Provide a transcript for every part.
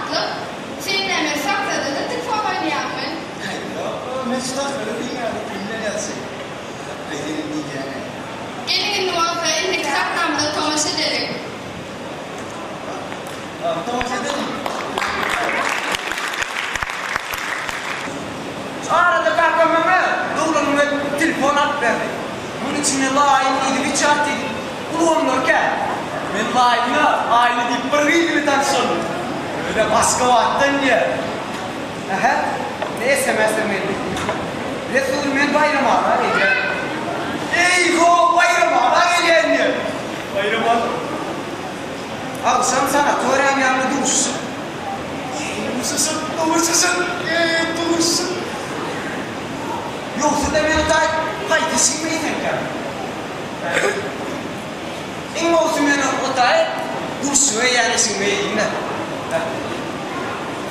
tatlı. Senin hemen sakladığını tıkfa oynayamın. Ben tutakları bilmiyorum. Kimler yazsın? Benim diyeceğine. Elinin muhafaza elini kitaplarımda tomaş ederim. Tomaş edelim. Arada kalkamama doğrulamaya telefon at verdi. Bunun içinde layığıydı bir çat dedi. Ulan Nurken, ben layığına aynı deyip bir tanışalım. Öyle baskı vaattan ya. Aha, neyse mesleğim. Resul men bayram ağlar gece. Eyho bayram ağlar gece diyor. Bayram ağlar. Akşam sana tören yanında duruşsun. Duruşsun, duruşsun. Yoksa da beni daha kaygısın mı yedin ki? İn olsun beni otay, dursun ve yerlesin ve yedin de.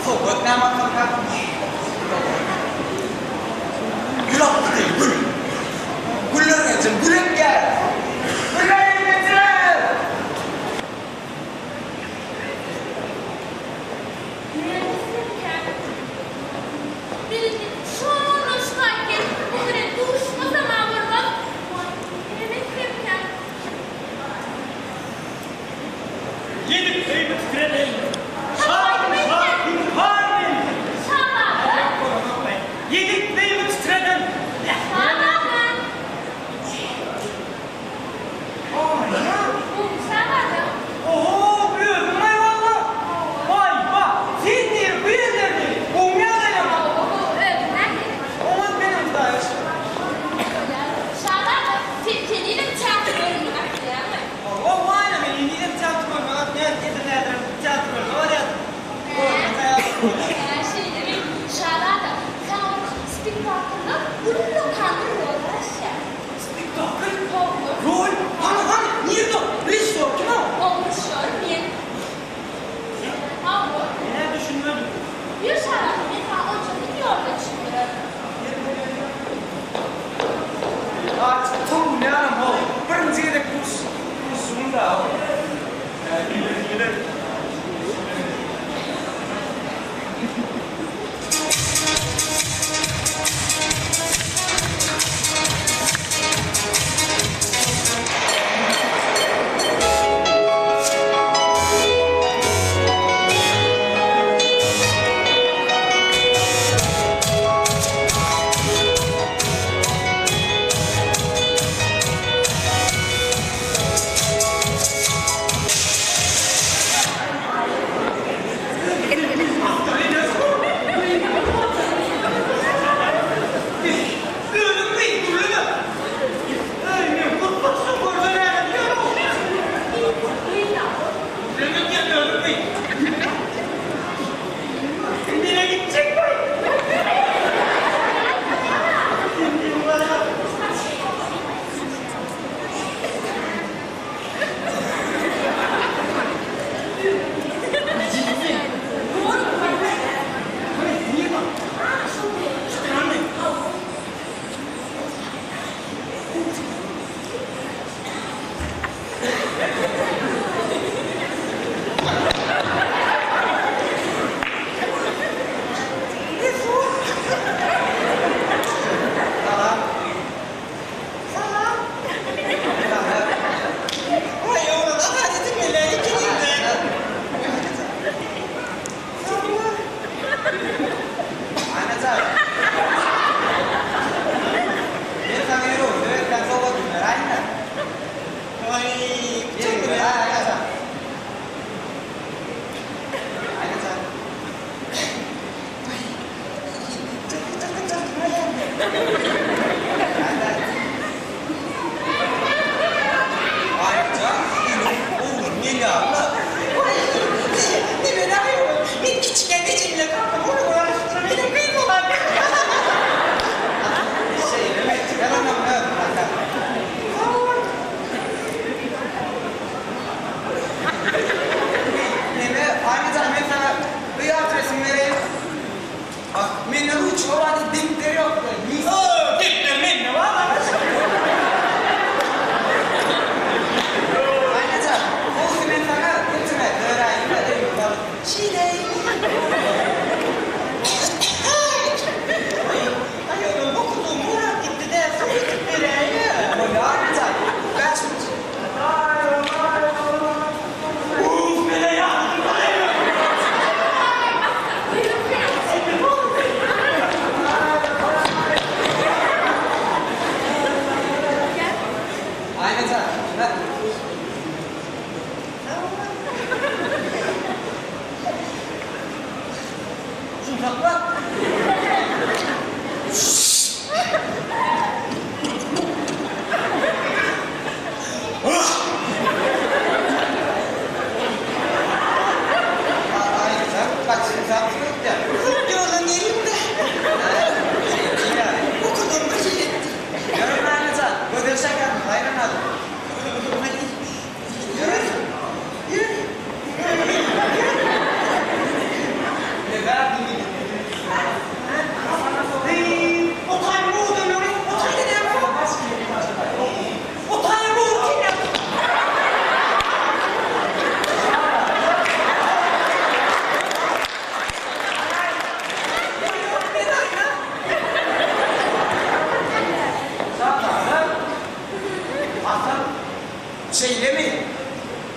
Fokat ne ama kanka? Gül attı değil, gül. Güller getir, gülüm gel. Güller getir. Yedip kıymet titremeyin. Şahin harin. Yedip kıymet titremeyin. Oho büyüdüm eyvallah. Vay bak sen niye bu yerlerde? Umyada yapma. Aman benim dayı. Allah vay ne beni niye tiyatro oynamak ne edin nedir tiyatro oynamak ne Rol? Hani? Niye de? Reis yok kim o? Ne düşünmedim? Artık tam ne anam o? Birinci de kursun da o. Gelir.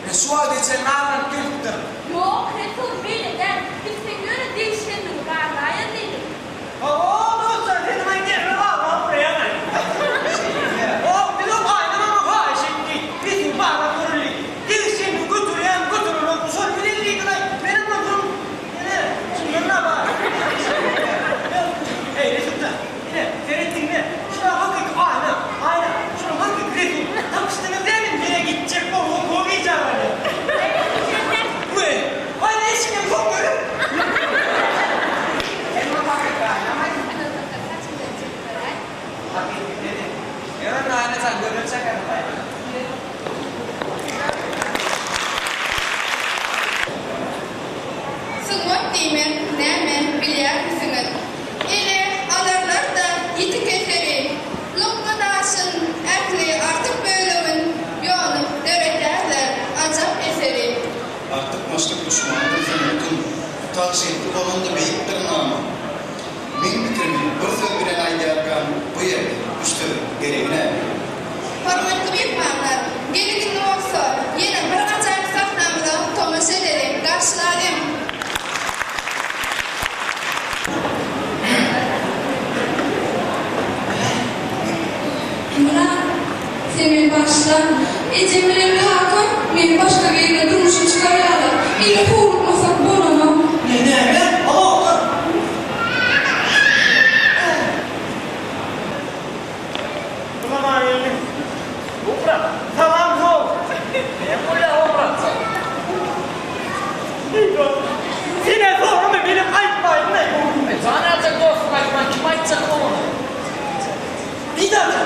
Ben sual geçen ağırlan gülüktüm. Yok, Resul bileden bizden göre değişkenlik var. Gayet değilim. Dostlar dedim ben gelme var buraya ben. O bizim aynama fahiş etti. Bizim bağla kuruluk. Değişkenlik götüren götürülük. Usul bilirliği kadar. Benim adım. Şimdi ne var? Hey Resul'da. Yine seyrettin mi? Şuna hakik ayna. Ayna. Şuna hakik Resul. Tanıştınız değil mi? Yine gidecek bu. Kovmayacağım öyle. Bu ne? Ay ne işin yok böyle? Yarın aynı sen görülecek herhalde. Sığmak deyimin, näme bilýär misiniz? Ele alırlar da yitik eseri. Lokmadaşın ähli artık bölümün yonu döreterler acap eseri. Artık maçlık düşmanı zannettim. Tavsiyetli olan da beyittir namı. Min bitirimi bir söz bilen aýdýarkan bu ýerde üstü geregine. Hormatly mehmanlar, geliginde bolsa ýene bir gaçak sahnamyda tomaşa ederek garşyladym. Murat, sen beni başla. Ecemlerin hakkı beni başka bir yerine durmuşa çıkarıyorlar. Yine kovulmasak bolamam. Ne? Allah! Ulan yemin. Opra, tamam ol. Ne böyle opra? Yine sorun mu benim ayıplayım ne? Sana atacak dostum acaba kim açacak onu? Bir dakika.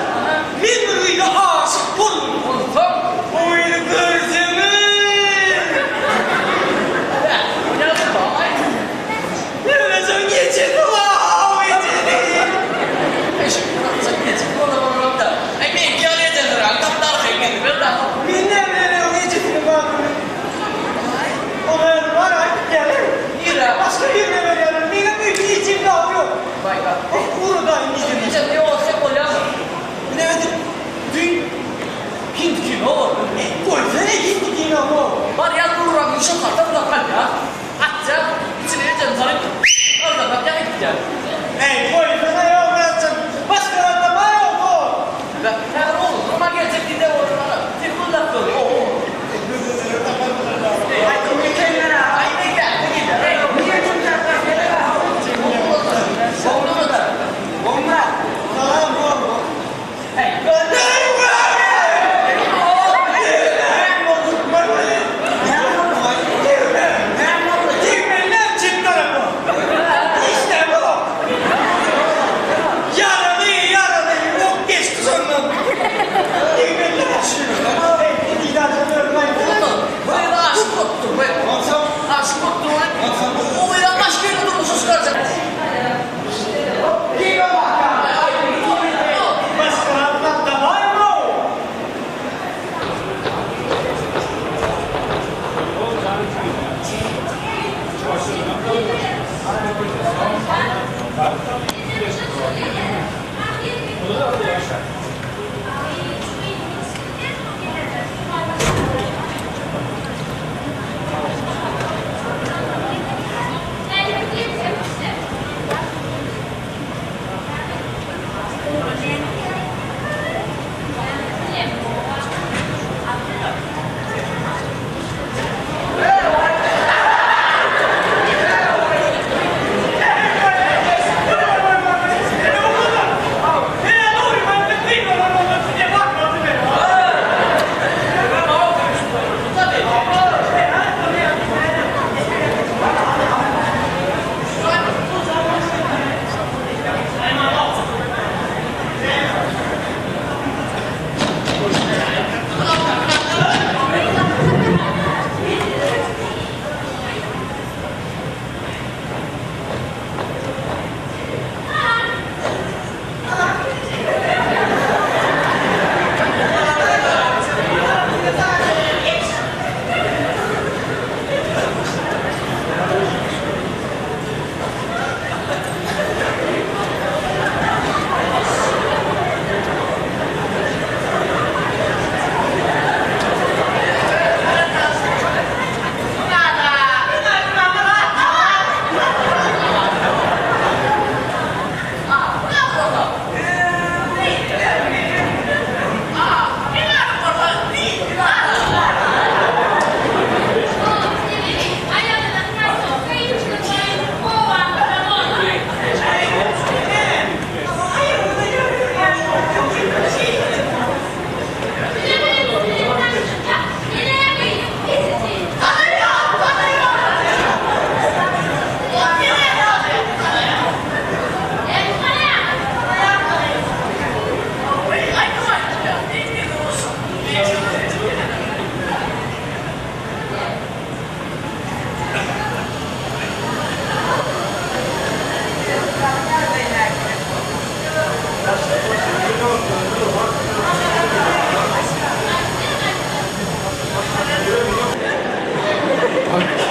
Birbirine aşık olun. Oğlum tam. Oyunu görsünüz. Bak.